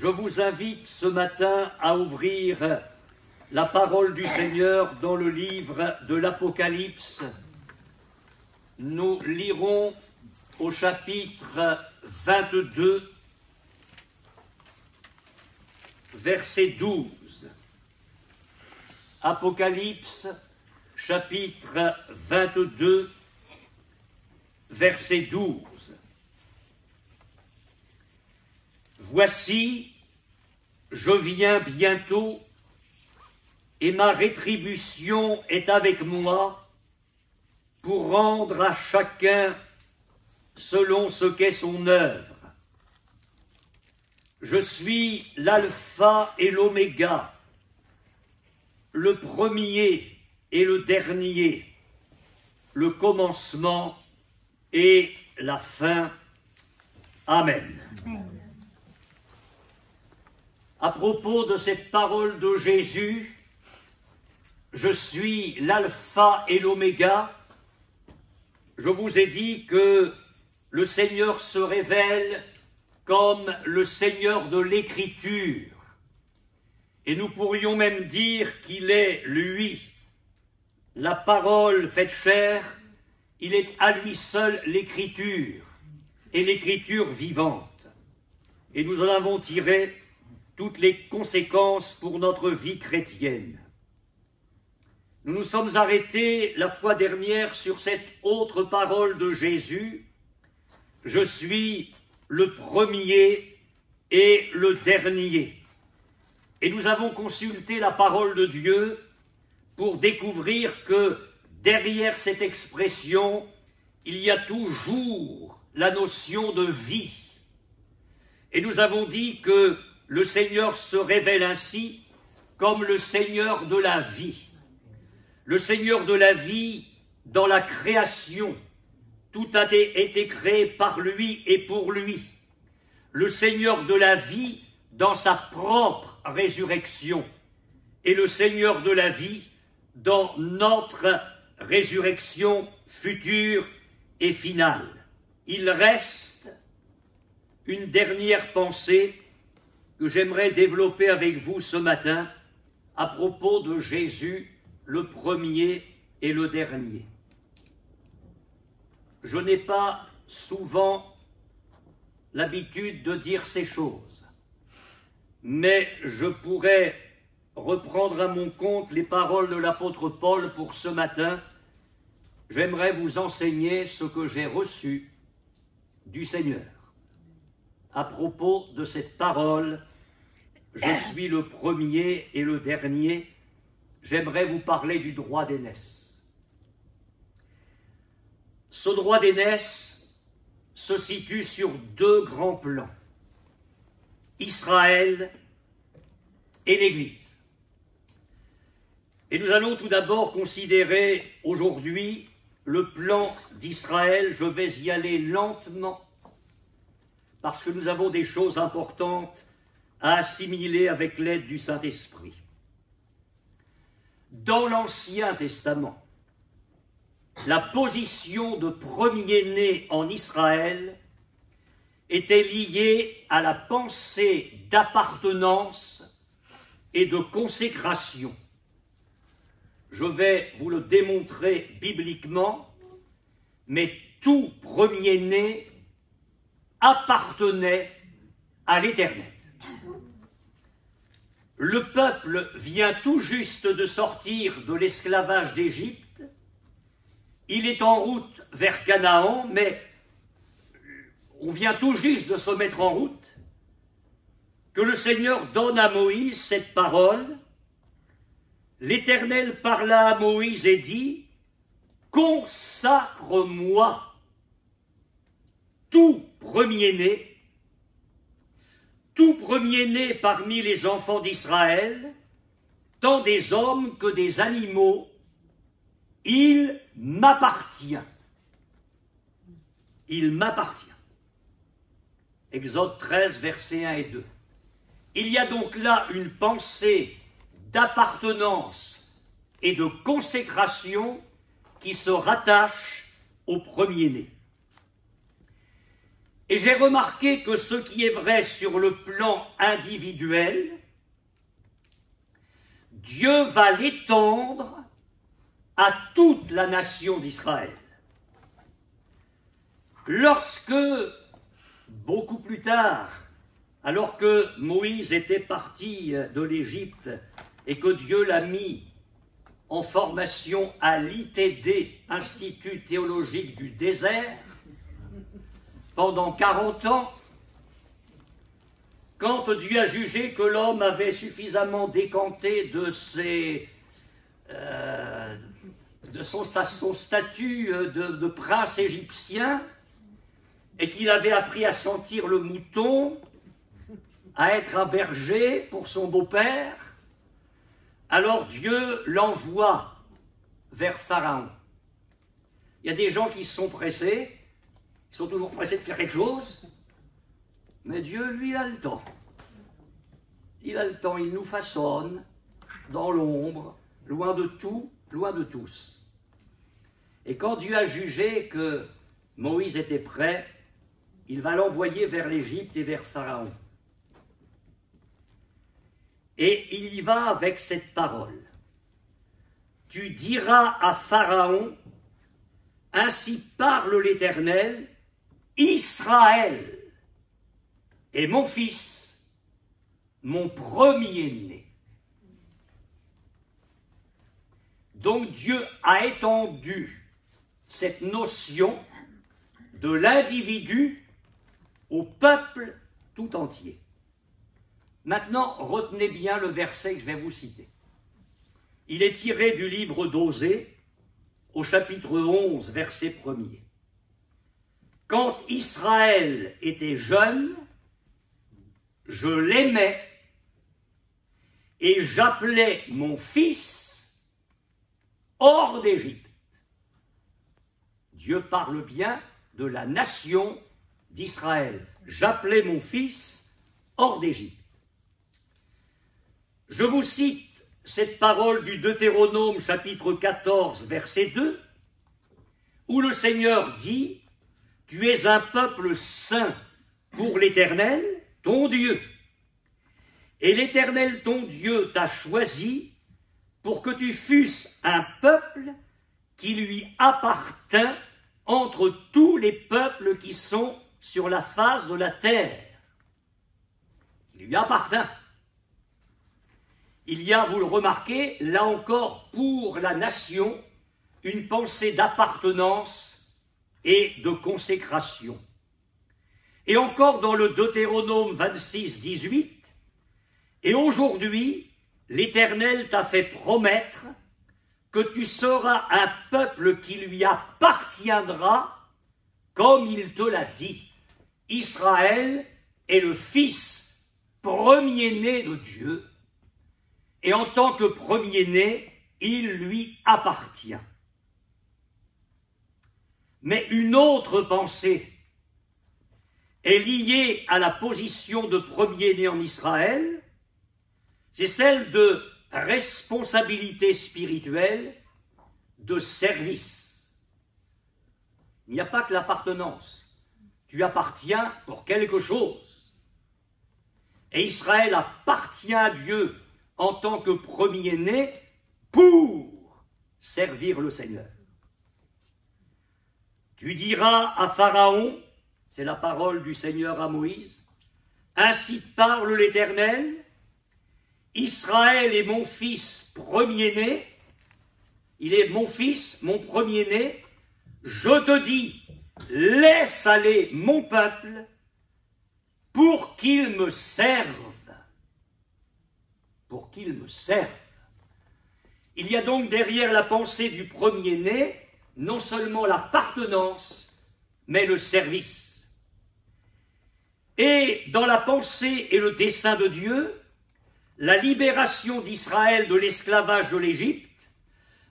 Je vous invite ce matin à ouvrir la parole du Seigneur dans le livre de l'Apocalypse. Nous lirons au chapitre 22, verset 12. Apocalypse, chapitre 22, verset 12. Voici, je viens bientôt, et ma rétribution est avec moi pour rendre à chacun selon ce qu'est son œuvre. Je suis l'alpha et l'oméga, le premier et le dernier, le commencement et la fin. Amen. À propos de cette parole de Jésus, je suis l'alpha et l'oméga, je vous ai dit que le Seigneur se révèle comme le Seigneur de l'Écriture. Et nous pourrions même dire qu'il est, lui, la parole faite chair, il est à lui seul l'Écriture, et l'Écriture vivante. Et nous en avons tiré toutes les conséquences pour notre vie chrétienne. Nous nous sommes arrêtés la fois dernière sur cette autre parole de Jésus. Je suis le premier et le dernier. Et nous avons consulté la parole de Dieu pour découvrir que derrière cette expression, il y a toujours la notion de vie. Et nous avons dit que le Seigneur se révèle ainsi comme le Seigneur de la vie. Le Seigneur de la vie dans la création. Tout a été créé par lui et pour lui. Le Seigneur de la vie dans sa propre résurrection. Et le Seigneur de la vie dans notre résurrection future et finale. Il reste une dernière pensée que j'aimerais développer avec vous ce matin à propos de Jésus, le premier et le dernier. Je n'ai pas souvent l'habitude de dire ces choses, mais je pourrais reprendre à mon compte les paroles de l'apôtre Paul pour ce matin. J'aimerais vous enseigner ce que j'ai reçu du Seigneur. À propos de cette parole, je suis le premier et le dernier, j'aimerais vous parler du droit d'aînesse. Ce droit d'aînesse se situe sur deux grands plans, Israël et l'Église. Et nous allons tout d'abord considérer aujourd'hui le plan d'Israël. Je vais y aller lentement parce que nous avons des choses importantes à assimiler avec l'aide du Saint-Esprit. Dans l'Ancien Testament, la position de premier-né en Israël était liée à la pensée d'appartenance et de consécration. Je vais vous le démontrer bibliquement, mais tout premier-né appartenait à l'Éternel. Le peuple vient tout juste de sortir de l'esclavage d'Égypte. Il est en route vers Canaan, mais on vient tout juste de se mettre en route, que le Seigneur donne à Moïse cette parole. L'Éternel parla à Moïse et dit « Consacre-moi tout premier-né parmi les enfants d'Israël, tant des hommes que des animaux, il m'appartient. » Il m'appartient. Exode 13, versets 1 et 2. Il y a donc là une pensée d'appartenance et de consécration qui se rattache au premier-né. Et j'ai remarqué que ce qui est vrai sur le plan individuel, Dieu va l'étendre à toute la nation d'Israël. Lorsque, beaucoup plus tard, alors que Moïse était parti de l'Égypte et que Dieu l'a mis en formation à l'ITD, Institut théologique du désert, pendant 40 ans, quand Dieu a jugé que l'homme avait suffisamment décanté de son statut de prince égyptien, et qu'il avait appris à sentir le mouton, à être un berger pour son beau-père, alors Dieu l'envoie vers Pharaon. Il y a des gens qui se sont pressés, ils sont toujours pressés de faire quelque chose, mais Dieu, lui, il a le temps. Il a le temps, il nous façonne dans l'ombre, loin de tout, loin de tous. Et quand Dieu a jugé que Moïse était prêt, il va l'envoyer vers l'Égypte et vers Pharaon. Et il y va avec cette parole. Tu diras à Pharaon, ainsi parle l'Éternel, Israël est mon fils, mon premier-né. Donc Dieu a étendu cette notion de l'individu au peuple tout entier. Maintenant, retenez bien le verset que je vais vous citer. Il est tiré du livre d'Osée, au chapitre 11, verset 1er. Quand Israël était jeune, je l'aimais et j'appelais mon fils hors d'Égypte. Dieu parle bien de la nation d'Israël. J'appelais mon fils hors d'Égypte. Je vous cite cette parole du Deutéronome chapitre 14 verset 2 où le Seigneur dit « Tu es un peuple saint pour l'Éternel, ton Dieu. Et l'Éternel, ton Dieu, t'a choisi pour que tu fusses un peuple qui lui appartint entre tous les peuples qui sont sur la face de la terre. » Qui lui appartint. Il y a, vous le remarquez, là encore, pour la nation, une pensée d'appartenance et de consécration. Et encore dans le Deutéronome 26, 18, « Et aujourd'hui, l'Éternel t'a fait promettre que tu seras un peuple qui lui appartiendra, comme il te l'a dit. Israël est le fils premier-né de Dieu, et en tant que premier-né, il lui appartient. » Mais une autre pensée est liée à la position de premier-né en Israël, c'est celle de responsabilité spirituelle, de service. Il n'y a pas que l'appartenance. Tu appartiens pour quelque chose. Et Israël appartient à Dieu en tant que premier-né pour servir le Seigneur. Tu diras à Pharaon, c'est la parole du Seigneur à Moïse, « Ainsi parle l'Éternel, Israël est mon fils premier-né, il est mon fils, mon premier-né, je te dis, laisse aller mon peuple pour qu'il me serve. » Pour qu'il me serve. Il y a donc derrière la pensée du premier-né, non seulement l'appartenance, mais le service. Et dans la pensée et le dessein de Dieu, la libération d'Israël de l'esclavage de l'Égypte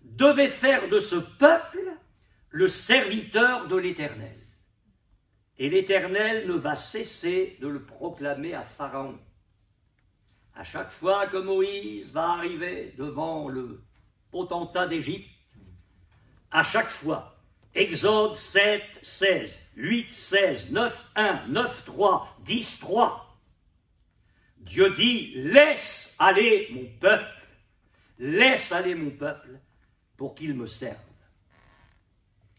devait faire de ce peuple le serviteur de l'Éternel. Et l'Éternel ne va cesser de le proclamer à Pharaon. À chaque fois que Moïse va arriver devant le potentat d'Égypte, à chaque fois, Exode 7, 16, 8, 16, 9, 1, 9, 3, 10, 3. Dieu dit, laisse aller mon peuple pour qu'il me serve.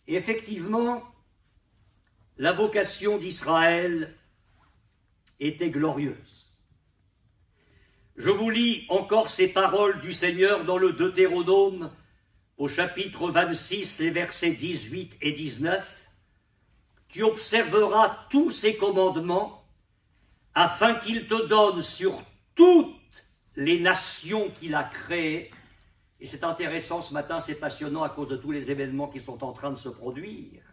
Et effectivement, la vocation d'Israël était glorieuse. Je vous lis encore ces paroles du Seigneur dans le Deutéronome, au chapitre 26, les versets 18 et 19. Tu observeras tous ces commandements afin qu'il te donne sur toutes les nations qu'il a créées. Et c'est intéressant ce matin, c'est passionnant à cause de tous les événements qui sont en train de se produire.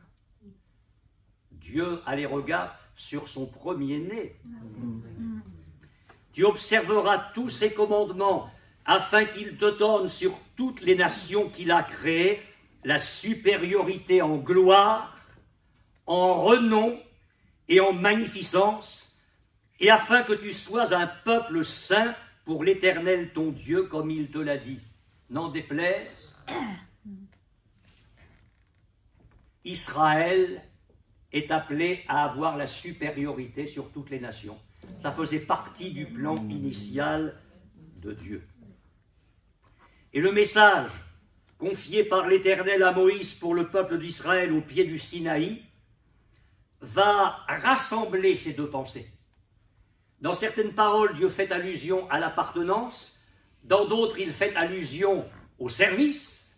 Dieu a les regards sur son premier-né. Tu observeras tous ces commandements afin qu'il te donne sur toutes les nations qu'il a créées la supériorité en gloire, en renom et en magnificence, et afin que tu sois un peuple saint pour l'Éternel ton Dieu, comme il te l'a dit. N'en déplaise, Israël est appelé à avoir la supériorité sur toutes les nations. Ça faisait partie du plan initial de Dieu. Et le message confié par l'Éternel à Moïse pour le peuple d'Israël au pied du Sinaï va rassembler ces deux pensées. Dans certaines paroles, Dieu fait allusion à l'appartenance, dans d'autres, il fait allusion au service,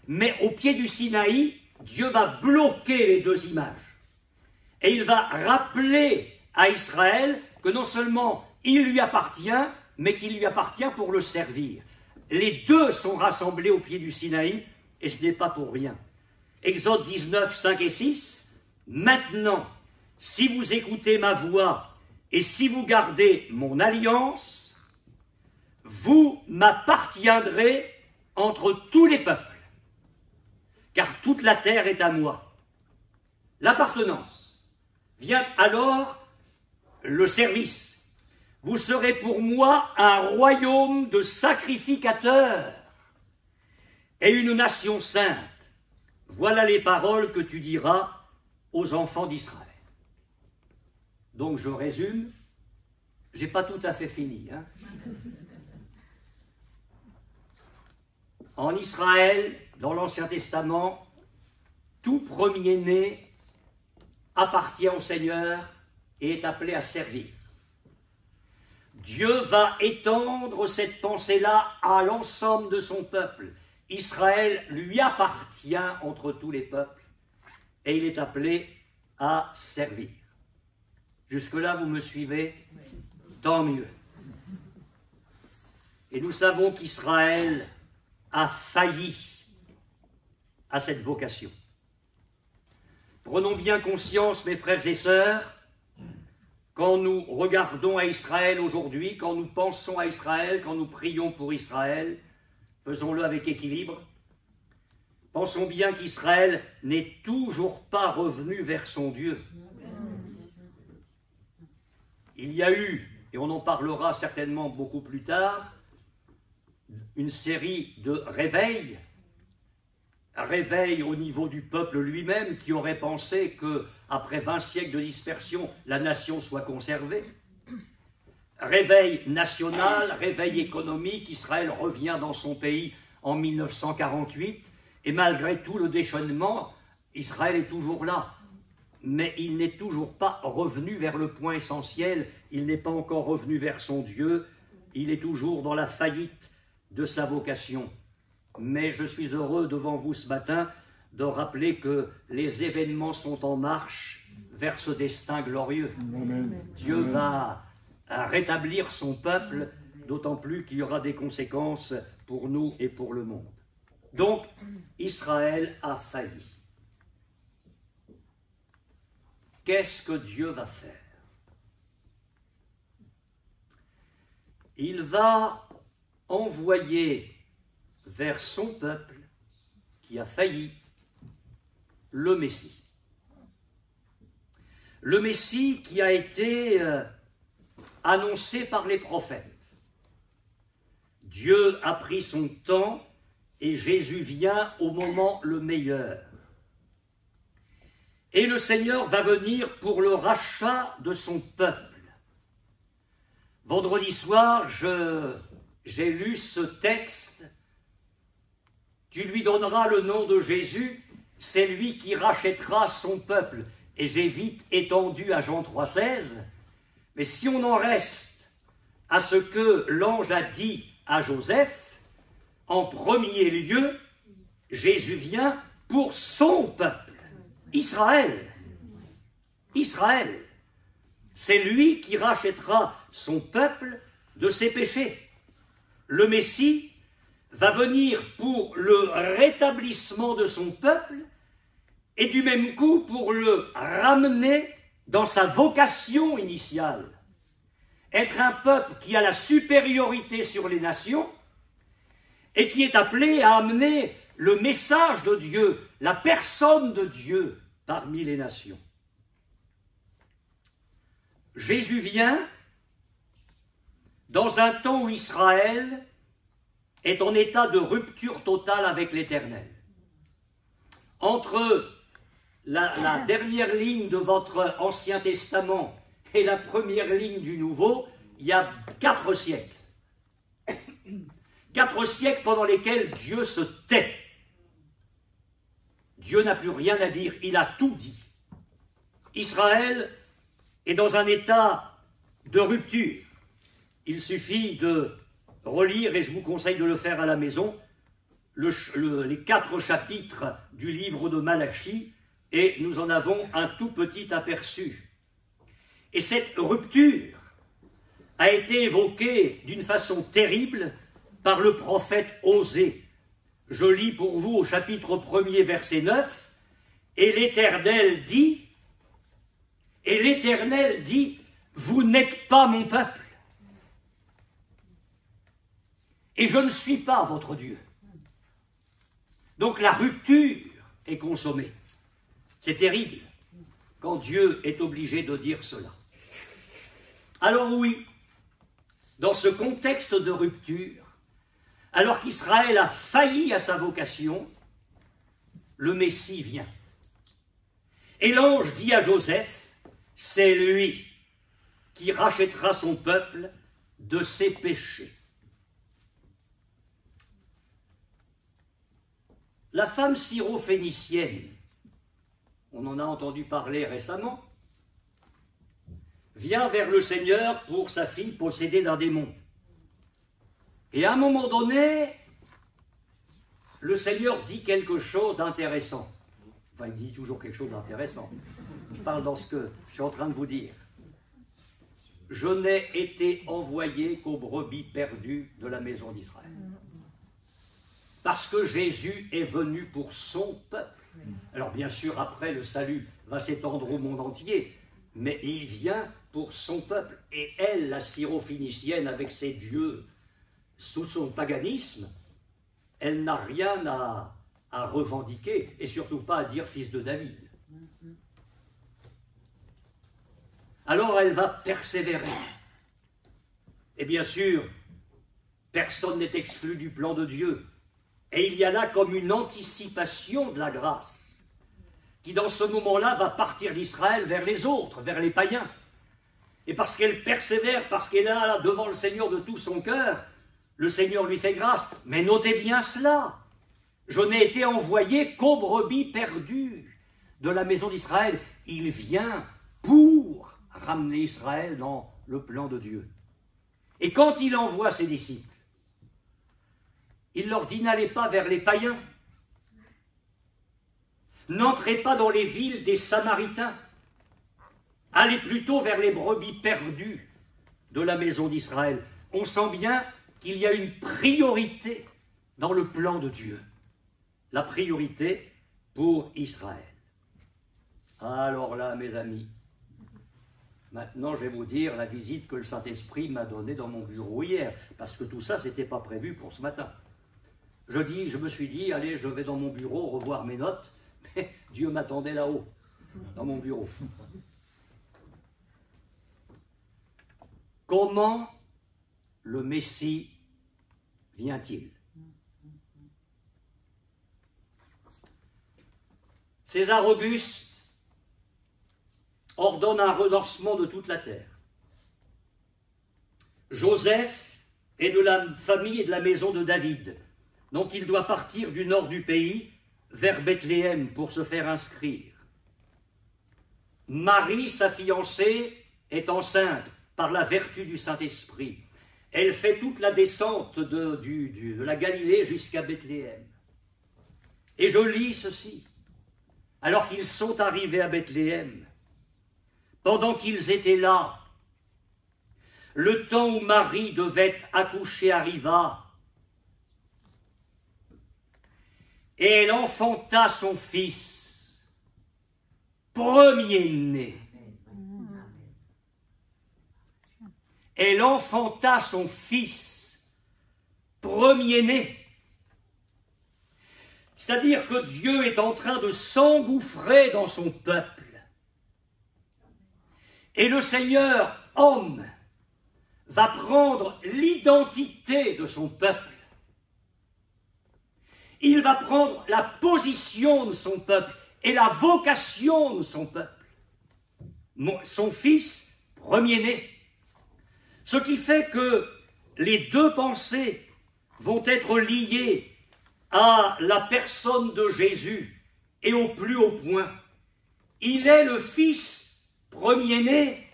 mais au pied du Sinaï, Dieu va bloquer les deux images. Et il va rappeler à Israël que non seulement il lui appartient, mais qu'il lui appartient pour le servir. Les deux sont rassemblés au pied du Sinaï, et ce n'est pas pour rien. Exode 19, 5 et 6, « Maintenant, si vous écoutez ma voix, et si vous gardez mon alliance, vous m'appartiendrez entre tous les peuples, car toute la terre est à moi. » L'appartenance vient alors le service. Vous serez pour moi un royaume de sacrificateurs et une nation sainte. Voilà les paroles que tu diras aux enfants d'Israël. Donc je résume, j'ai pas tout à fait fini. En Israël, dans l'Ancien Testament, tout premier-né appartient au Seigneur et est appelé à servir. Dieu va étendre cette pensée-là à l'ensemble de son peuple. Israël lui appartient entre tous les peuples et il est appelé à servir. Jusque-là, vous me suivez? Tant mieux. Et nous savons qu'Israël a failli à cette vocation. Prenons bien conscience, mes frères et sœurs, quand nous regardons à Israël aujourd'hui, quand nous pensons à Israël, quand nous prions pour Israël, faisons-le avec équilibre. Pensons bien qu'Israël n'est toujours pas revenu vers son Dieu. Il y a eu, et on en parlera certainement beaucoup plus tard, une série de réveils, un réveil au niveau du peuple lui-même qui aurait pensé qu'après 20 siècles de dispersion, la nation soit conservée. Réveil national, réveil économique, Israël revient dans son pays en 1948 et malgré tout le déchaînement, Israël est toujours là. Mais il n'est toujours pas revenu vers le point essentiel, il n'est pas encore revenu vers son Dieu, il est toujours dans la faillite de sa vocation. Mais je suis heureux devant vous ce matin de rappeler que les événements sont en marche vers ce destin glorieux. Amen. Dieu va rétablir son peuple, d'autant plus qu'il y aura des conséquences pour nous et pour le monde. Donc, Israël a failli. Qu'est-ce que Dieu va faire? Il va envoyer vers son peuple qui a failli le Messie. Le Messie qui a été annoncé par les prophètes. Dieu a pris son temps et Jésus vient au moment le meilleur. et le Seigneur va venir pour le rachat de son peuple. Vendredi soir, j'ai lu ce texte. Tu lui donneras le nom de Jésus, c'est lui qui rachètera son peuple. Et j'ai vite étendu à Jean 3,16. Mais si on en reste à ce que l'ange a dit à Joseph, en premier lieu, Jésus vient pour son peuple, Israël. Israël. C'est lui qui rachètera son peuple de ses péchés. Le Messie va venir pour le rétablissement de son peuple et du même coup pour le ramener dans sa vocation initiale. Être un peuple qui a la supériorité sur les nations et qui est appelé à amener le message de Dieu, la personne de Dieu parmi les nations. Jésus vient dans un temps où Israël est en état de rupture totale avec l'Éternel. Entre la dernière ligne de votre Ancien Testament et la première ligne du Nouveau, il y a 4 siècles. 4 siècles pendant lesquels Dieu se tait. Dieu n'a plus rien à dire, il a tout dit. Israël est dans un état de rupture. Il suffit de relire, et je vous conseille de le faire à la maison, les 4 chapitres du livre de Malachie, et nous en avons un tout petit aperçu. Et cette rupture a été évoquée d'une façon terrible par le prophète Osée. Je lis pour vous au chapitre 1er, verset 9, « Et l'Éternel dit, vous n'êtes pas mon peuple, et je ne suis pas votre Dieu. » Donc la rupture est consommée. C'est terrible quand Dieu est obligé de dire cela. Alors oui, dans ce contexte de rupture, alors qu'Israël a failli à sa vocation, le Messie vient. Et l'ange dit à Joseph, c'est lui qui rachètera son peuple de ses péchés. La femme syrophénicienne, on en a entendu parler récemment, vient vers le Seigneur pour sa fille possédée d'un démon. Et à un moment donné, le Seigneur dit quelque chose d'intéressant. Enfin, il dit toujours quelque chose d'intéressant. Je parle dans ce que je suis en train de vous dire. Je n'ai été envoyé qu'aux brebis perdues de la maison d'Israël. Parce que Jésus est venu pour son peuple. Alors bien sûr, après, le salut va s'étendre au monde entier, mais il vient pour son peuple. Et elle, la syrophénicienne, avec ses dieux, sous son paganisme, elle n'a rien à revendiquer, et surtout pas à dire fils de David. Alors elle va persévérer. Et bien sûr, personne n'est exclu du plan de Dieu. Et il y a là comme une anticipation de la grâce, qui dans ce moment-là va partir d'Israël vers les autres, vers les païens. Et parce qu'elle persévère, parce qu'elle est là devant le Seigneur de tout son cœur, le Seigneur lui fait grâce. Mais notez bien cela, je n'ai été envoyé qu'aux brebis perdues de la maison d'Israël. Il vient pour ramener Israël dans le plan de Dieu. Et quand il envoie ses disciples, il leur dit, n'allez pas vers les païens, n'entrez pas dans les villes des Samaritains, allez plutôt vers les brebis perdues de la maison d'Israël. On sent bien qu'il y a une priorité dans le plan de Dieu, la priorité pour Israël. Alors là, mes amis, maintenant je vais vous dire la visite que le Saint-Esprit m'a donnée dans mon bureau hier, parce que tout ça, ce n'était pas prévu pour ce matin. Je me suis dit, allez, je vais dans mon bureau revoir mes notes, mais Dieu m'attendait là-haut, dans mon bureau. Comment le Messie vient-il? César Auguste ordonne un redressement de toute la terre. Joseph est de la famille et de la maison de David, donc il doit partir du nord du pays vers Bethléem pour se faire inscrire. Marie, sa fiancée, est enceinte par la vertu du Saint-Esprit. Elle fait toute la descente de la Galilée jusqu'à Bethléem. Et je lis ceci. Alors qu'ils sont arrivés à Bethléem, pendant qu'ils étaient là, le temps où Marie devait accoucher arriva, et elle enfanta son fils, premier-né. Elle enfanta son fils, premier-né. C'est-à-dire que Dieu est en train de s'engouffrer dans son peuple. Et le Seigneur, homme, va prendre l'identité de son peuple. Il va prendre la position de son peuple et la vocation de son peuple. Son fils, premier-né. Ce qui fait que les deux pensées vont être liées à la personne de Jésus et au plus haut point. Il est le fils premier-né.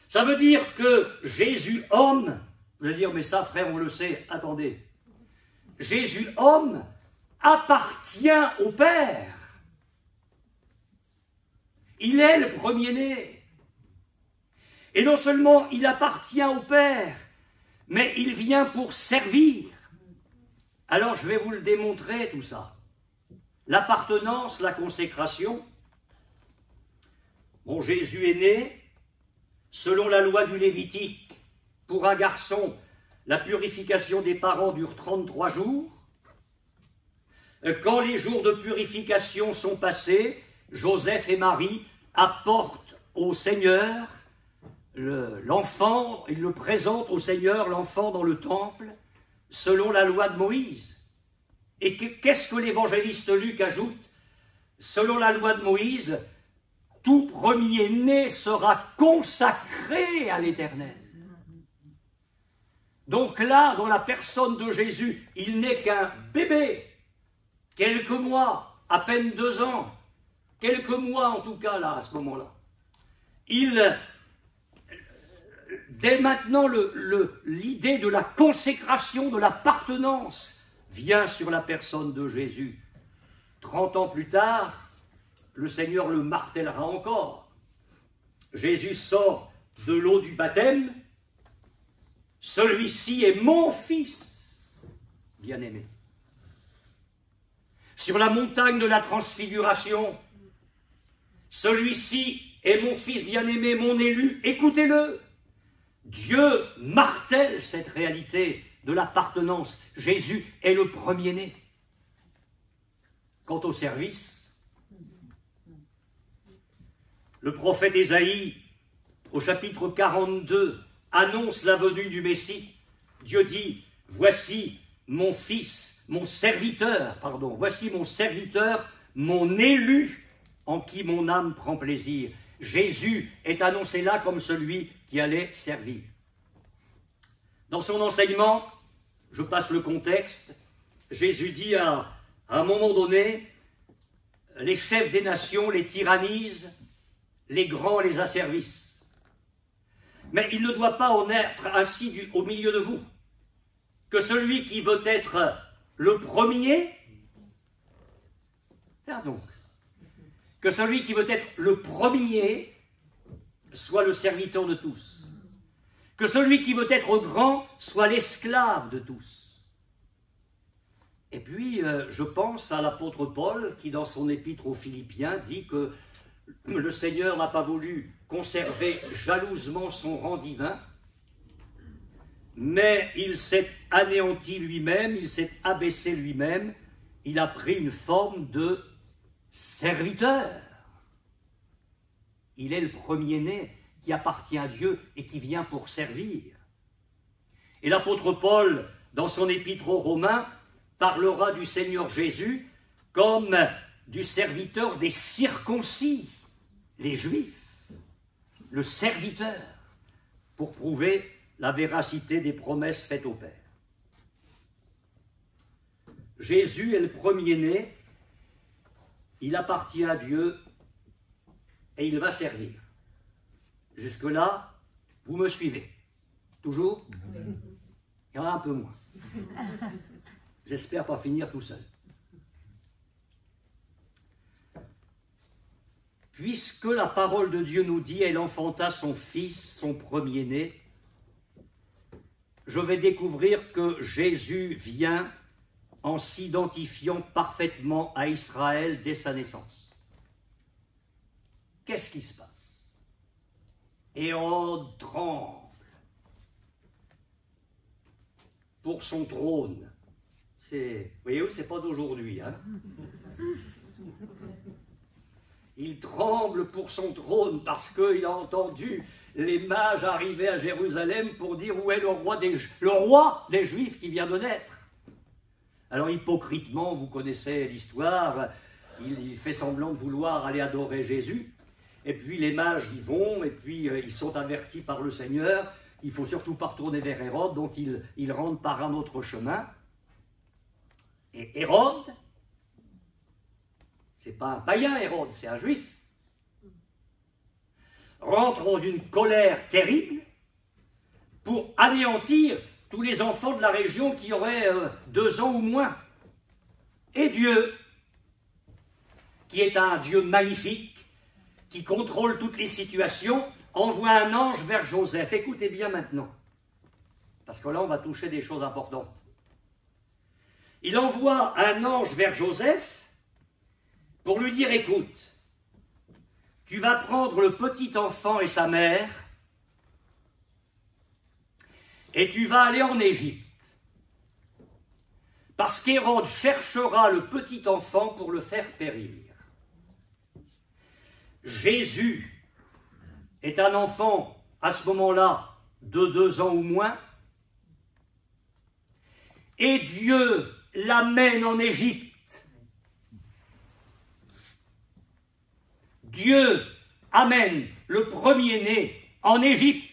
Ça veut dire que Jésus homme, je veux dire, mais ça frère on le sait, attendez, Jésus homme appartient au Père. Il est le premier-né. Et non seulement il appartient au Père, mais il vient pour servir. Alors je vais vous le démontrer tout ça. L'appartenance, la consécration. Bon, Jésus est né selon la loi du Lévitique. Pour un garçon, la purification des parents dure 33 jours. Quand les jours de purification sont passés, Joseph et Marie apportent au Seigneur l'enfant, ils le présentent au Seigneur, l'enfant dans le temple, selon la loi de Moïse. Et qu'est-ce que l'évangéliste Luc ajoute? Selon la loi de Moïse, tout premier-né sera consacré à l'Éternel. Donc là, dans la personne de Jésus, il n'est qu'un bébé, quelques mois, à peine 2 ans, quelques mois en tout cas là, à ce moment-là. Dès maintenant, l'idée de la consécration, de l'appartenance vient sur la personne de Jésus. 30 ans plus tard, le Seigneur le martèlera encore. Jésus sort de l'eau du baptême. Celui-ci est mon fils bien-aimé. Sur la montagne de la transfiguration, celui-ci est mon fils bien-aimé, mon élu, écoutez-le. Dieu martèle cette réalité de l'appartenance. Jésus est le premier-né. Quant au service, le prophète Ésaïe, au chapitre 42, annonce la venue du Messie. Dieu dit, voici mon fils, mon serviteur, voici mon serviteur, mon élu, en qui mon âme prend plaisir. Jésus est annoncé là comme celui qui allait servir. Dans son enseignement, je passe le contexte, Jésus dit à un moment donné, les chefs des nations les tyrannisent, les grands les asservissent. Mais il ne doit pas en être ainsi au milieu de vous, que celui qui veut être le premier, que celui qui veut être le premier soit le serviteur de tous, que celui qui veut être grand soit l'esclave de tous. Et puis, je pense à l'apôtre Paul qui, dans son épître aux Philippiens, dit que le Seigneur n'a pas voulu conserver jalousement son rang divin, mais il s'est anéanti lui-même, il s'est abaissé lui-même, il a pris une forme de serviteur. Il est le premier-né qui appartient à Dieu et qui vient pour servir. Et l'apôtre Paul, dans son épître aux Romains, parlera du Seigneur Jésus comme du serviteur des circoncis. les Juifs, le serviteur, pour prouver la véracité des promesses faites au Père. Jésus est le premier-né, il appartient à Dieu et il va servir. Jusque-là, vous me suivez? Toujours? Il y en a un peu moins. J'espère pas finir tout seul. Puisque la parole de Dieu nous dit « Elle enfanta son fils, son premier-né », je vais découvrir que Jésus vient en s'identifiant parfaitement à Israël dès sa naissance. Qu'est-ce qui se passe? Hérode tremble pour son trône. Vous voyez, c'est pas d'aujourd'hui, hein? Il tremble pour son trône parce qu'il a entendu les mages arriver à Jérusalem pour dire où est le roi des Juifs qui vient de naître. Alors hypocritement, vous connaissez l'histoire, il fait semblant de vouloir aller adorer Jésus, et puis les mages y vont, et puis ils sont avertis par le Seigneur qu'il ne faut surtout pas retourner vers Hérode, donc ils rentrent par un autre chemin. Et Hérode, c'est pas un païen Hérode, c'est un juif, rentre dans une colère terrible pour anéantir tous les enfants de la région qui auraient 2 ans ou moins. Et Dieu, qui est un Dieu magnifique, qui contrôle toutes les situations, envoie un ange vers Joseph. Écoutez bien maintenant, parce que là on va toucher des choses importantes. Il envoie un ange vers Joseph pour lui dire, écoute, tu vas prendre le petit enfant et sa mère et tu vas aller en Égypte. Parce qu'Hérode cherchera le petit enfant pour le faire périr. Jésus est un enfant, à ce moment-là, de 2 ans ou moins, et Dieu l'amène en Égypte. Dieu amène le premier-né en Égypte.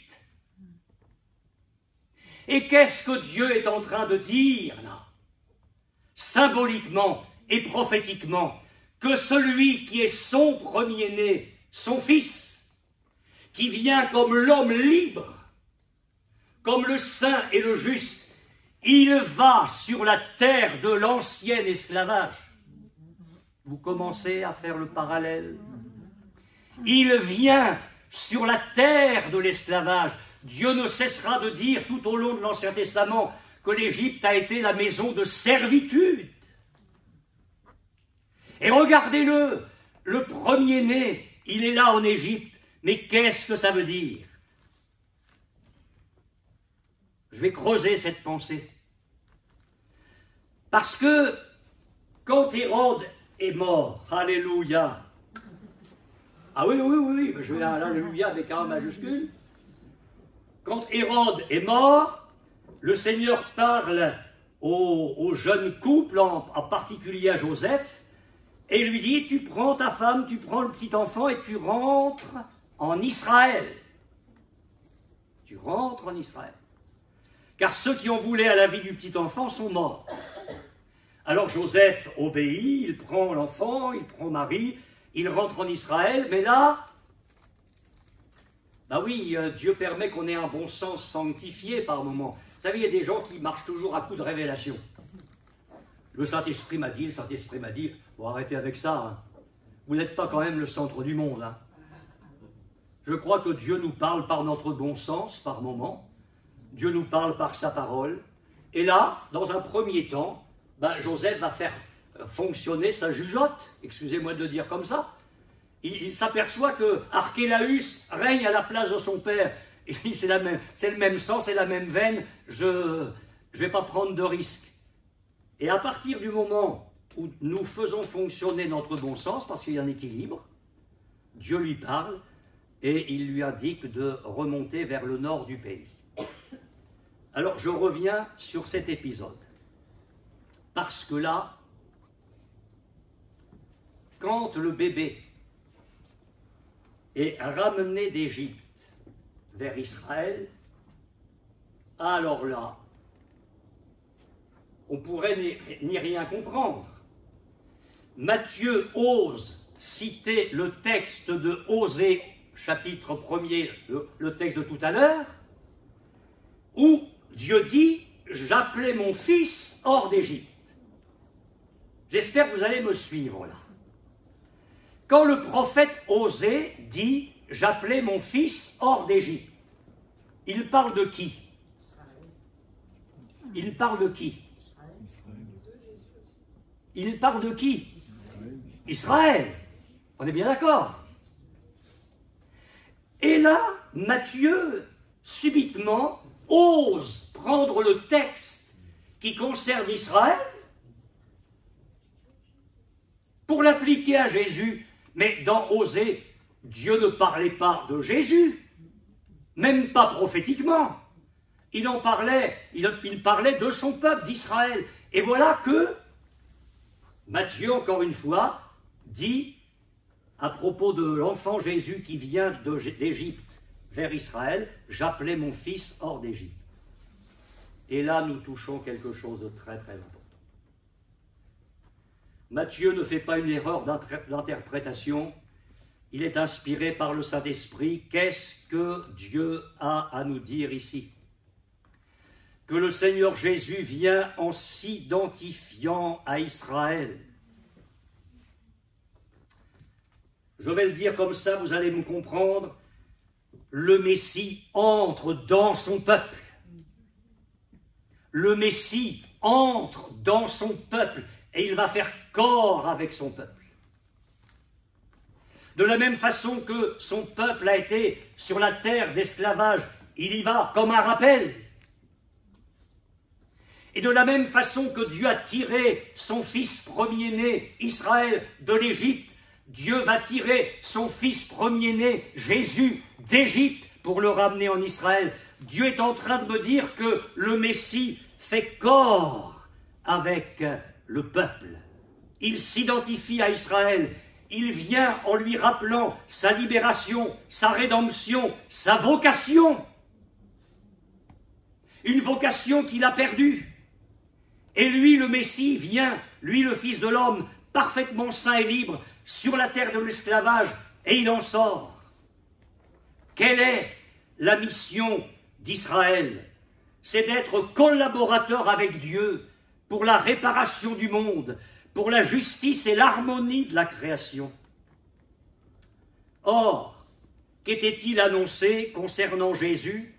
Et qu'est-ce que Dieu est en train de dire là? Symboliquement et prophétiquement, que celui qui est son premier-né, son fils, qui vient comme l'homme libre, comme le saint et le juste, il va sur la terre de l'ancien esclavage. Vous commencez à faire le parallèle. Il vient sur la terre de l'esclavage. Dieu ne cessera de dire tout au long de l'Ancien Testament que l'Égypte a été la maison de servitude. Et regardez-le, le premier-né, il est là en Égypte. Mais qu'est-ce que ça veut dire? Je vais creuser cette pensée. Parce que quand Hérode est mort, alléluia, ah oui, je vais à l'alléluia avec un majuscule. Quand Hérode est mort, le Seigneur parle au jeune couple, en particulier à Joseph, et lui dit, tu prends ta femme, tu prends le petit enfant et tu rentres en Israël. Tu rentres en Israël. Car ceux qui ont voulu à la vie du petit enfant sont morts. Alors Joseph obéit, il prend l'enfant, il prend Marie, il rentre en Israël, mais là, bah oui, Dieu permet qu'on ait un bon sens sanctifié par moment. Vous savez, il y a des gens qui marchent toujours à coup de révélation. Le Saint-Esprit m'a dit, bon, arrêtez avec ça, hein. Vous n'êtes pas quand même le centre du monde. Hein. Je crois que Dieu nous parle par notre bon sens, par moment. Dieu nous parle par sa parole. Et là, dans un premier temps, ben, Joseph va faire fonctionner sa jugeote, excusez-moi de le dire comme ça. Il s'aperçoit que Archélaüs règne à la place de son père. C'est le même sang, c'est la même veine, je ne vais pas prendre de risque. Et à partir du moment où nous faisons fonctionner notre bon sens, parce qu'il y a un équilibre, Dieu lui parle et il lui indique de remonter vers le nord du pays. Alors je reviens sur cet épisode. Parce que là, quand le bébé et ramené d'Égypte vers Israël, alors là, on pourrait n'y rien comprendre. Matthieu ose citer le texte de Osée, chapitre 1er, le texte de tout à l'heure, où Dieu dit « J'appelais mon fils hors d'Égypte ». J'espère que vous allez me suivre là. Quand le prophète Osée dit « J'appelais mon fils hors d'Égypte », il parle de qui? Il parle de qui? Il parle de qui? Israël. On est bien d'accord. Et là, Matthieu, subitement, ose prendre le texte qui concerne Israël pour l'appliquer à Jésus. Mais dans Osée, Dieu ne parlait pas de Jésus, même pas prophétiquement. Il parlait de son peuple, d'Israël. Et voilà que Matthieu, encore une fois, dit à propos de l'enfant Jésus qui vient d'Égypte vers Israël, « J'appelais mon fils hors d'Égypte ». Et là, nous touchons quelque chose de très très important. Matthieu ne fait pas une erreur d'interprétation, il est inspiré par le Saint-Esprit. Qu'est-ce que Dieu a à nous dire ici? Que le Seigneur Jésus vient en s'identifiant à Israël. Je vais le dire comme ça, vous allez me comprendre. Le Messie entre dans son peuple. Le Messie entre dans son peuple et il va faire corps avec son peuple. De la même façon que son peuple a été sur la terre d'esclavage, il y va comme un rappel. Et de la même façon que Dieu a tiré son fils premier-né, Israël, de l'Égypte, Dieu va tirer son fils premier-né, Jésus, d'Égypte pour le ramener en Israël. Dieu est en train de me dire que le Messie fait corps avec le peuple. Il s'identifie à Israël. Il vient en lui rappelant sa libération, sa rédemption, sa vocation. Une vocation qu'il a perdue. Et lui, le Messie, vient, lui, le Fils de l'homme, parfaitement saint et libre, sur la terre de l'esclavage, et il en sort. Quelle est la mission d'Israël? C'est d'être collaborateur avec Dieu pour la réparation du monde, pour la justice et l'harmonie de la création. Or, qu'était-il annoncé concernant Jésus,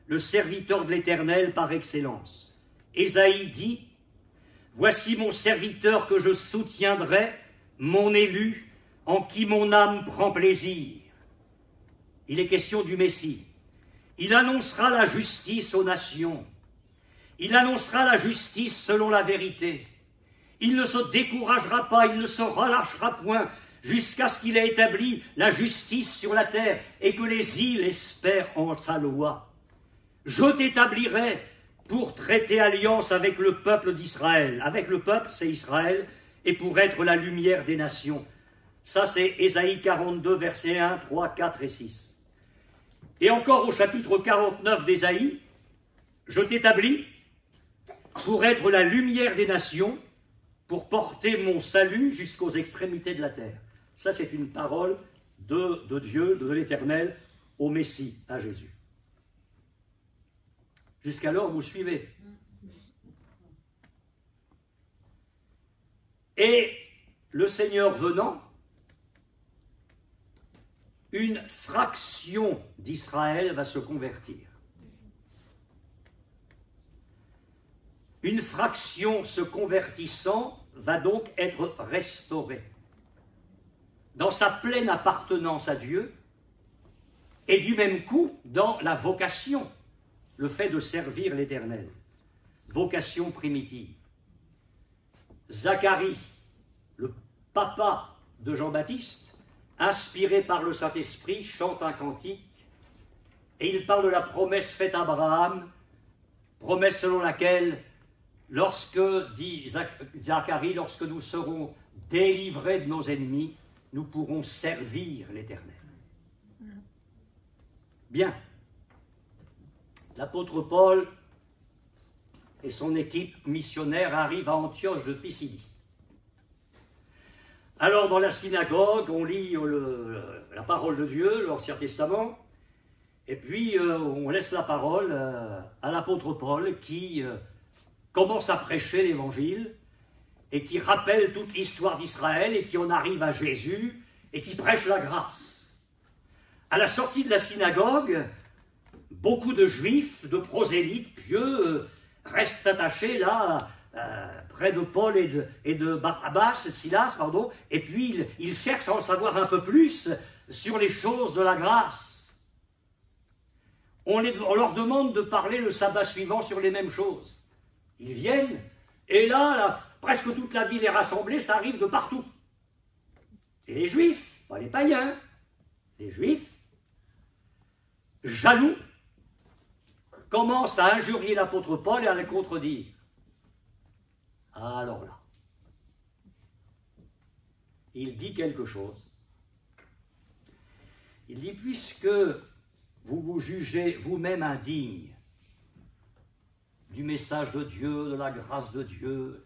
le serviteur de l'Éternel par excellence? Ésaïe dit, « Voici mon serviteur que je soutiendrai, mon élu, en qui mon âme prend plaisir. » Il est question du Messie. Il annoncera la justice aux nations. Il annoncera la justice selon la vérité. Il ne se découragera pas, il ne se relâchera point, jusqu'à ce qu'il ait établi la justice sur la terre et que les îles espèrent en sa loi. Je t'établirai pour traiter alliance avec le peuple d'Israël. Avec le peuple, c'est Israël, et pour être la lumière des nations. Ça, c'est Ésaïe 42, versets 1, 3, 4 et 6. Et encore au chapitre 49 d'Ésaïe, je t'établis pour être la lumière des nations, pour porter mon salut jusqu'aux extrémités de la terre. Ça, c'est une parole de Dieu, de l'Éternel, au Messie, à Jésus. Jusqu'alors, vous suivez. Et le Seigneur venant, une fraction d'Israël va se convertir. Une fraction se convertissant va donc être restaurée dans sa pleine appartenance à Dieu et du même coup dans la vocation, le fait de servir l'Éternel. Vocation primitive. Zacharie, le papa de Jean-Baptiste, inspiré par le Saint-Esprit, chante un cantique et il parle de la promesse faite à Abraham, promesse selon laquelle, dit Zacharie, lorsque nous serons délivrés de nos ennemis, nous pourrons servir l'Éternel. Bien. L'apôtre Paul et son équipe missionnaire arrivent à Antioche de Pisidie. Alors, dans la synagogue, on lit la parole de Dieu, l'Ancien Testament, et puis on laisse la parole à l'apôtre Paul qui commence à prêcher l'Évangile et qui rappelle toute l'histoire d'Israël et qui en arrive à Jésus et qui prêche la grâce. À la sortie de la synagogue, beaucoup de juifs, de prosélytes pieux restent attachés là, près de Paul et de Barnabas, Silas, pardon, et puis ils cherchent à en savoir un peu plus sur les choses de la grâce. On leur demande de parler le sabbat suivant sur les mêmes choses. Ils viennent, et là, presque toute la ville est rassemblée, ça arrive de partout. Et les juifs, pas les païens, les juifs, jaloux, commencent à injurier l'apôtre Paul et à le contredire. Alors là, il dit quelque chose. Il dit, puisque vous vous jugez vous-même indigne du message de Dieu, de la grâce de Dieu,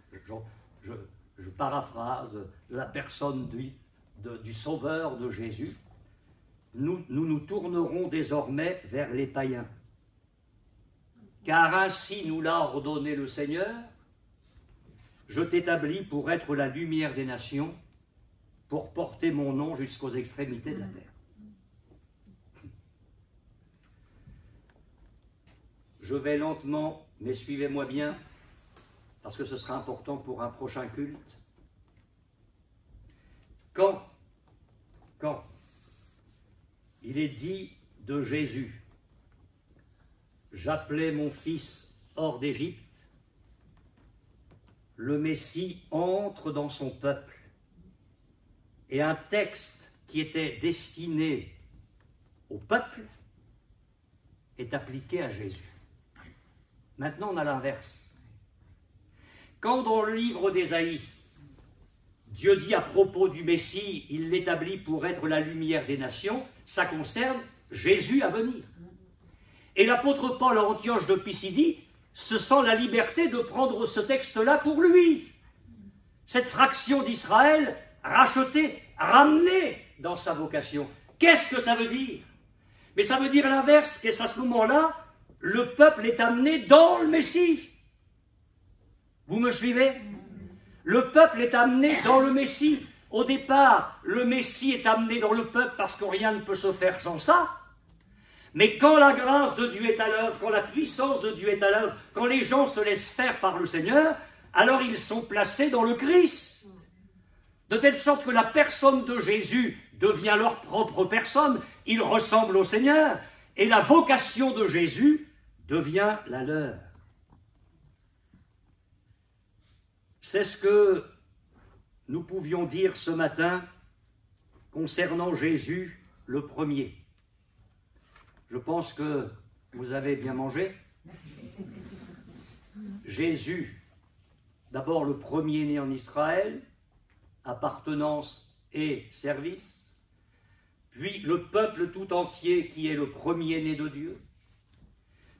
je paraphrase, de la personne du Sauveur de Jésus, nous tournerons désormais vers les païens. Car ainsi nous l'a ordonné le Seigneur, je t'établis pour être la lumière des nations, pour porter mon nom jusqu'aux extrémités de la terre. Je vais lentement, mais suivez-moi bien, parce que ce sera important pour un prochain culte. Quand il est dit de Jésus, j'appelais mon fils hors d'Égypte, le Messie entre dans son peuple. Et un texte qui était destiné au peuple est appliqué à Jésus. Maintenant, on a l'inverse. Quand dans le livre d'Ésaïe, Dieu dit à propos du Messie, il l'établit pour être la lumière des nations, ça concerne Jésus à venir. Et l'apôtre Paul à Antioche de Pisidie se sent la liberté de prendre ce texte-là pour lui. Cette fraction d'Israël rachetée, ramenée dans sa vocation. Qu'est-ce que ça veut dire? Mais ça veut dire l'inverse, qu'à ce moment-là, le peuple est amené dans le Messie. Vous me suivez? Le peuple est amené dans le Messie. Au départ, le Messie est amené dans le peuple parce que rien ne peut se faire sans ça. Mais quand la grâce de Dieu est à l'œuvre, quand la puissance de Dieu est à l'œuvre, quand les gens se laissent faire par le Seigneur, alors ils sont placés dans le Christ. De telle sorte que la personne de Jésus devient leur propre personne. Ils ressemblent au Seigneur. Et la vocation de Jésus devient la leur. C'est ce que nous pouvions dire ce matin concernant Jésus le premier. Je pense que vous avez bien mangé. Jésus, d'abord le premier-né en Israël, appartenance et service, puis le peuple tout entier qui est le premier-né de Dieu,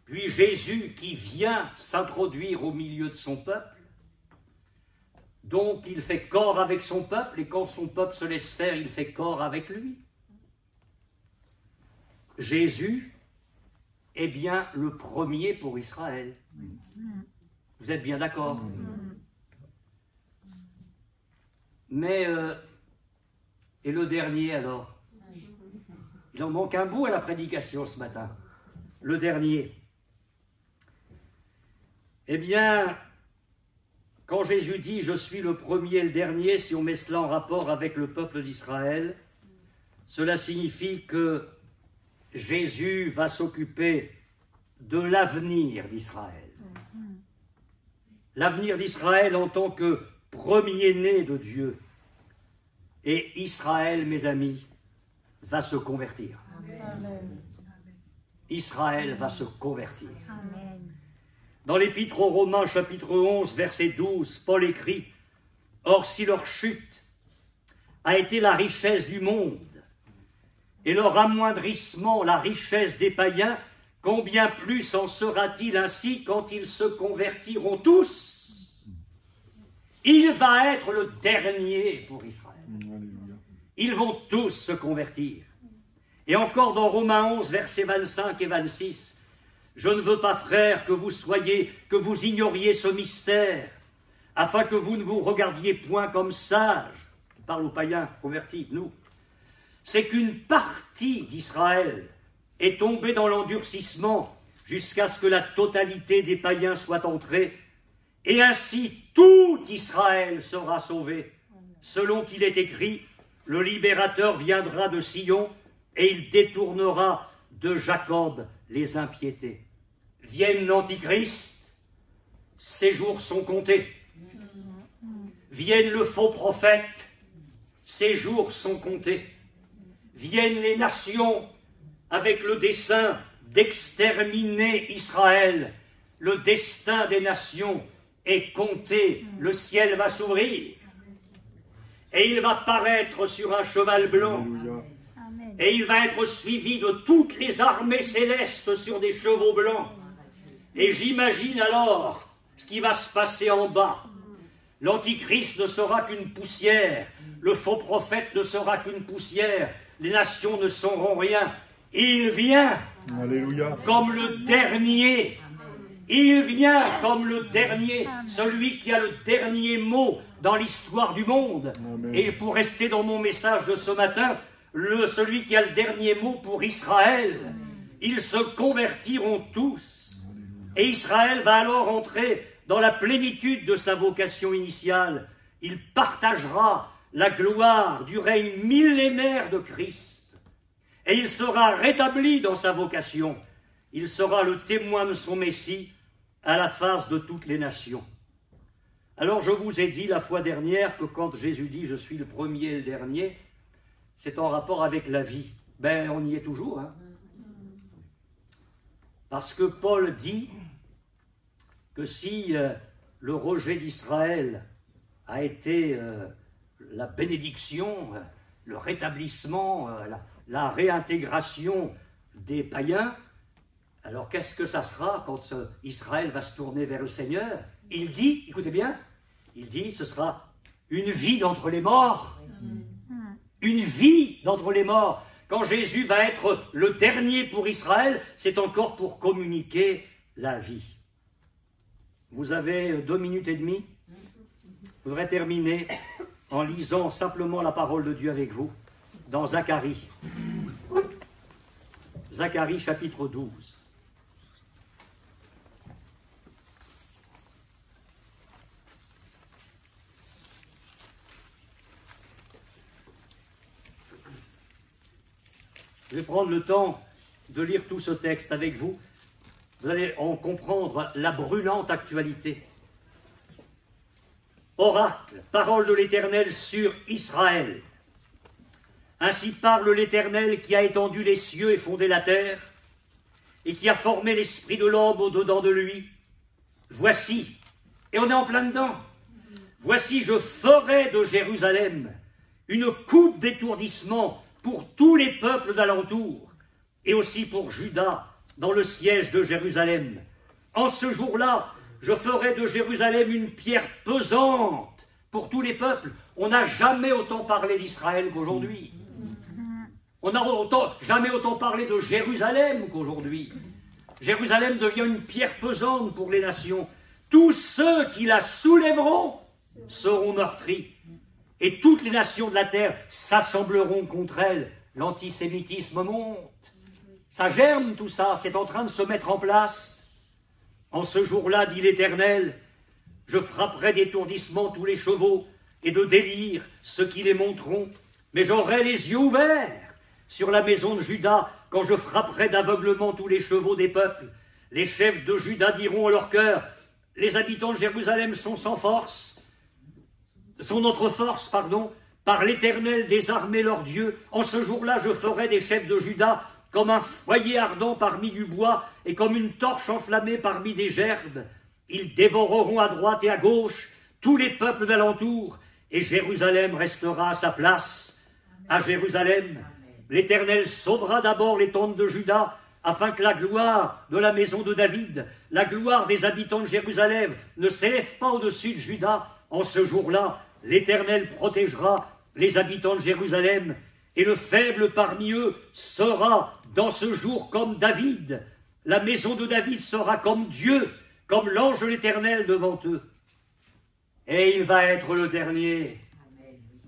puis Jésus qui vient s'introduire au milieu de son peuple, donc il fait corps avec son peuple, et quand son peuple se laisse faire, il fait corps avec lui. Jésus est bien le premier pour Israël. Vous êtes bien d'accord? Mais, et le dernier alors? Il en manque un bout à la prédication ce matin. Le dernier. Eh bien, quand Jésus dit « Je suis le premier et le dernier », si on met cela en rapport avec le peuple d'Israël, cela signifie que Jésus va s'occuper de l'avenir d'Israël. L'avenir d'Israël en tant que premier-né de Dieu. Et Israël, mes amis, va se convertir. Amen. Israël va se convertir. Amen. Dans l'Épître aux Romains, chapitre 11, verset 12, Paul écrit « Or, si leur chute a été la richesse du monde, et leur amoindrissement la richesse des païens, combien plus en sera-t-il ainsi quand ils se convertiront tous? Il va être le dernier pour Israël. Ils vont tous se convertir. Et encore dans Romains 11, versets 25 et 26, « Je ne veux pas, frères, que vous ignoriez ce mystère, afin que vous ne vous regardiez point comme sages. » Il parle aux païens convertis, nous. C'est qu'une partie d'Israël est tombée dans l'endurcissement jusqu'à ce que la totalité des païens soit entrée, et ainsi tout Israël sera sauvé. Selon qu'il est écrit, le libérateur viendra de Sion, et il détournera de Jacob les impiétés. Vienne l'Antichrist, ses jours sont comptés. Vienne le faux prophète, ses jours sont comptés. Viennent les nations avec le dessein d'exterminer Israël. Le destin des nations est compté, le ciel va s'ouvrir. Et il va paraître sur un cheval blanc. Et il va être suivi de toutes les armées célestes sur des chevaux blancs. Et j'imagine alors ce qui va se passer en bas. L'Antichrist ne sera qu'une poussière. Le faux prophète ne sera qu'une poussière. Les nations ne sauront rien. Il vient comme le dernier. Il vient comme le dernier, celui qui a le dernier mot dans l'histoire du monde. Amen. Et pour rester dans mon message de ce matin, celui qui a le dernier mot pour Israël, ils se convertiront tous. Et Israël va alors entrer dans la plénitude de sa vocation initiale. Il partagera la gloire du règne millénaire de Christ. Et il sera rétabli dans sa vocation. Il sera le témoin de son Messie à la face de toutes les nations. Alors je vous ai dit la fois dernière que quand Jésus dit « je suis le premier et le dernier », c'est en rapport avec la vie. Ben, on y est toujours. Hein. Parce que Paul dit que si le rejet d'Israël a été la bénédiction, le rétablissement, la réintégration des païens, alors qu'est-ce que ça sera quand Israël va se tourner vers le Seigneur? Il dit, écoutez bien, il dit ce sera une vie d'entre les morts. Une vie d'entre les morts. Quand Jésus va être le dernier pour Israël, c'est encore pour communiquer la vie. Vous avez 2 minutes et demie. Je voudrais terminer en lisant simplement la parole de Dieu avec vous dans Zacharie. Zacharie chapitre 12. Je vais prendre le temps de lire tout ce texte avec vous. Vous allez en comprendre la brûlante actualité. Oracle, parole de l'Éternel sur Israël. Ainsi parle l'Éternel qui a étendu les cieux et fondé la terre, et qui a formé l'esprit de l'homme au-dedans de lui. Voici, et on est en plein dedans, voici je ferai de Jérusalem une coupe d'étourdissement pour tous les peuples d'alentour, et aussi pour Juda, dans le siège de Jérusalem. En ce jour-là, je ferai de Jérusalem une pierre pesante pour tous les peuples. On n'a jamais autant parlé d'Israël qu'aujourd'hui. On n'a jamais autant parlé de Jérusalem qu'aujourd'hui. Jérusalem devient une pierre pesante pour les nations. Tous ceux qui la soulèveront seront meurtris. Et toutes les nations de la terre s'assembleront contre elle. L'antisémitisme monte. Ça germe tout ça, c'est en train de se mettre en place. En ce jour-là, dit l'Éternel, je frapperai d'étourdissement tous les chevaux et de délire ceux qui les monteront, mais j'aurai les yeux ouverts sur la maison de Juda quand je frapperai d'aveuglement tous les chevaux des peuples. Les chefs de Juda diront en leur cœur, les habitants de Jérusalem sont sans force, sont notre force, par l'Éternel des armées leur Dieu. En ce jour-là, je ferai des chefs de Juda comme un foyer ardent parmi du bois et comme une torche enflammée parmi des gerbes. Ils dévoreront à droite et à gauche tous les peuples d'alentour, et Jérusalem restera à sa place. À Jérusalem, L'Éternel sauvera d'abord les tentes de Juda, afin que la gloire de la maison de David, la gloire des habitants de Jérusalem, ne s'élève pas au-dessus de Juda. En ce jour-là, l'Éternel protégera les habitants de Jérusalem, et le faible parmi eux sera dans ce jour comme David. La maison de David sera comme Dieu, comme l'ange de l'Éternel devant eux. Et il va être le dernier.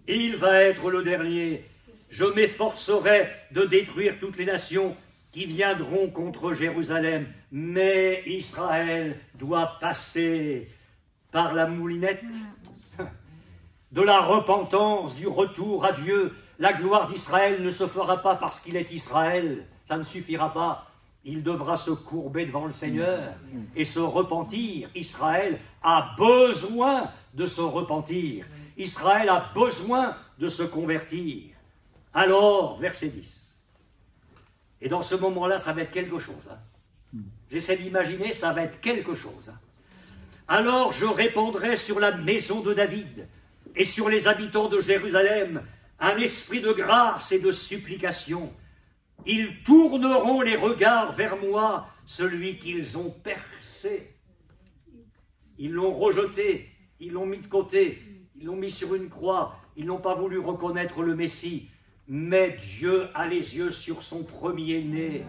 Il va être le dernier. Je m'efforcerai de détruire toutes les nations qui viendront contre Jérusalem. Mais Israël doit passer par la moulinette de la repentance, du retour à Dieu. La gloire d'Israël ne se fera pas parce qu'il est Israël. Ça ne suffira pas. Il devra se courber devant le Seigneur et se repentir. Israël a besoin de se repentir. Israël a besoin de se convertir. Alors, verset 10. Et dans ce moment-là, ça va être quelque chose. J'essaie d'imaginer, ça va être quelque chose. Alors je répandrai sur la maison de David et sur les habitants de Jérusalem un esprit de grâce et de supplication. Ils tourneront les regards vers moi, celui qu'ils ont percé. Ils l'ont rejeté, ils l'ont mis de côté, ils l'ont mis sur une croix, ils n'ont pas voulu reconnaître le Messie. Mais Dieu a les yeux sur son premier-né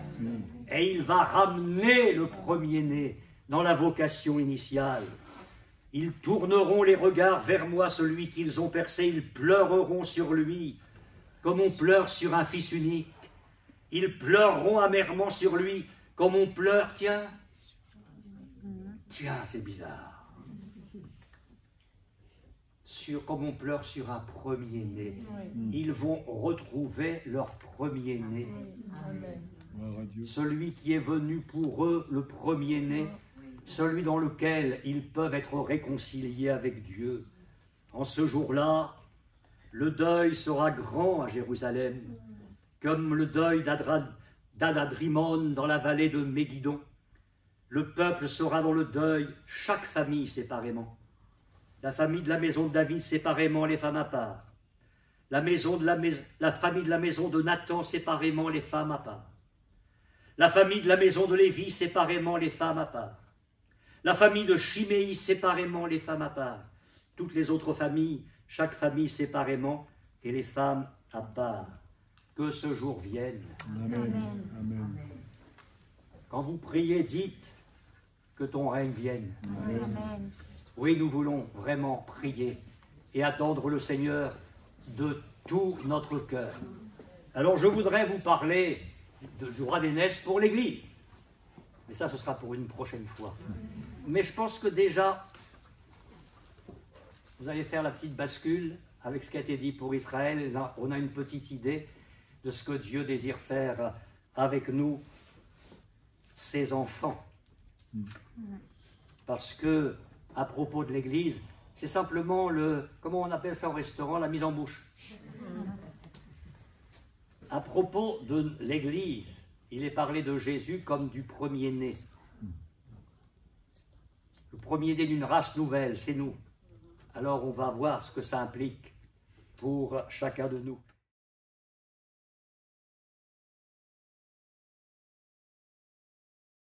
et il va ramener le premier-né dans la vocation initiale. Ils tourneront les regards vers moi, celui qu'ils ont percé, ils pleureront sur lui, comme on pleure sur un fils unique. Ils pleureront amèrement sur lui, comme on pleure, tiens, c'est bizarre. Comme on pleure sur un premier-né. Ils vont retrouver leur premier-né. Celui qui est venu pour eux, le premier-né, celui dans lequel ils peuvent être réconciliés avec Dieu. En ce jour-là, le deuil sera grand à Jérusalem, comme le deuil d'Adadrimon dans la vallée de Mégidon. Le peuple sera dans le deuil, chaque famille séparément. La famille de la maison de David séparément, les femmes à part. La famille de la maison de Nathan séparément, les femmes à part. La famille de la maison de Lévi séparément, les femmes à part. La famille de Chiméi séparément, les femmes à part. Toutes les autres familles, chaque famille séparément, et les femmes à part. Que ce jour vienne. Amen. Amen. Quand vous priez, dites que ton règne vienne. Amen. Oui, nous voulons vraiment prier et attendre le Seigneur de tout notre cœur. Alors je voudrais vous parler du roi d'aînesse pour l'Église. Mais ça, ce sera pour une prochaine fois. Mais je pense que déjà, vous allez faire la petite bascule avec ce qui a été dit pour Israël. Là, on a une petite idée de ce que Dieu désire faire avec nous, ses enfants. Parce que, à propos de l'Église, c'est simplement comment on appelle ça au restaurant, la mise en bouche. À propos de l'Église, il est parlé de Jésus comme du premier-né. Le premier-né d'une race nouvelle, c'est nous. Alors on va voir ce que ça implique pour chacun de nous.